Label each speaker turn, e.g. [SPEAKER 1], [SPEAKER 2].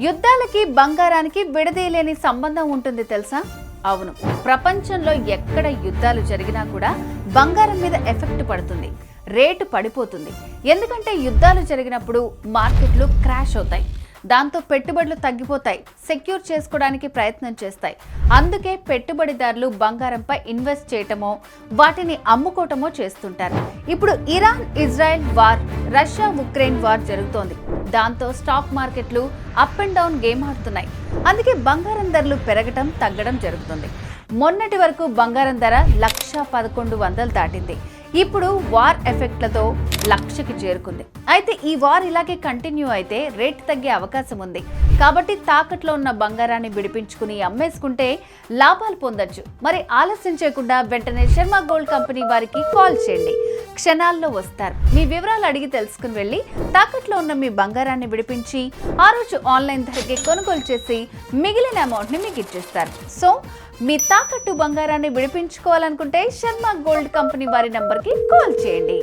[SPEAKER 1] యుద్ధాలకి బంగారానికి విడదీయలేని సంబంధం ఉంటుంది తెలుసా? అవును, ప్రపంచంలో ఎక్కడ యుద్ధాలు జరిగినా కూడా బంగారం మీద ఎఫెక్ట్ పడుతుంది, రేటు పడిపోతుంది. ఎందుకంటే యుద్ధాలు జరిగినప్పుడు మార్కెట్లు క్రాష్ అవుతాయి, దాంతో పెట్టుబడులు తగ్గిపోతాయి, సెక్యూర్ చేసుకోవడానికి ప్రయత్నం చేస్తాయి. అందుకే పెట్టుబడిదారులు బంగారంపై ఇన్వెస్ట్ చేయటమో వాటిని అమ్ముకోవటమో చేస్తుంటారు. ఇప్పుడు Iran Israel war, Russia Ukraine war జరుగుతోంది. దాంతో స్టాక్ మార్కెట్లు అప్ అండ్ డౌన్ గేమ్ ఆడుతున్నాయి. అందుకే బంగారం ధరలు పెరగటం తగ్గడం జరుగుతుంది. మొన్నటి వరకు బంగారం ధర 1,11,00 దాటింది. ఇప్పుడు వార్ ఎఫెక్ట్లతో 1,00,000కి చేరుకుంది. అయితే ఈ వార్ ఇలాగే కంటిన్యూ అయితే రేట్ తగ్గే అవకాశం ఉంది. కాబట్టి తాకట్లో ఉన్న బంగారాన్ని విడిపించుకుని అమ్మేసుకుంటే లాభాలు పొందొచ్చు. మరి ఆలస్యం చేయకుండా వెంటనే శర్మ గోల్డ్ కంపెనీ వారికి కాల్ చేయండి, క్షణాల్లో వస్తారు. మీ వివరాలు అడిగి తెలుసుకుని వెళ్ళి తాకట్లో ఉన్న మీ బంగారాన్ని విడిపించి ఆ రోజు ఆన్లైన్ ధరకే కొనుగోలు చేసి మిగిలిన అమౌంట్ని మీకు ఇచ్చేస్తారు. సో మీ తాకట్టు బంగారాన్ని విడిపించుకోవాలనుకుంటే శర్మ గోల్డ్ కంపెనీ వారి నంబర్కి కాల్ చేయండి.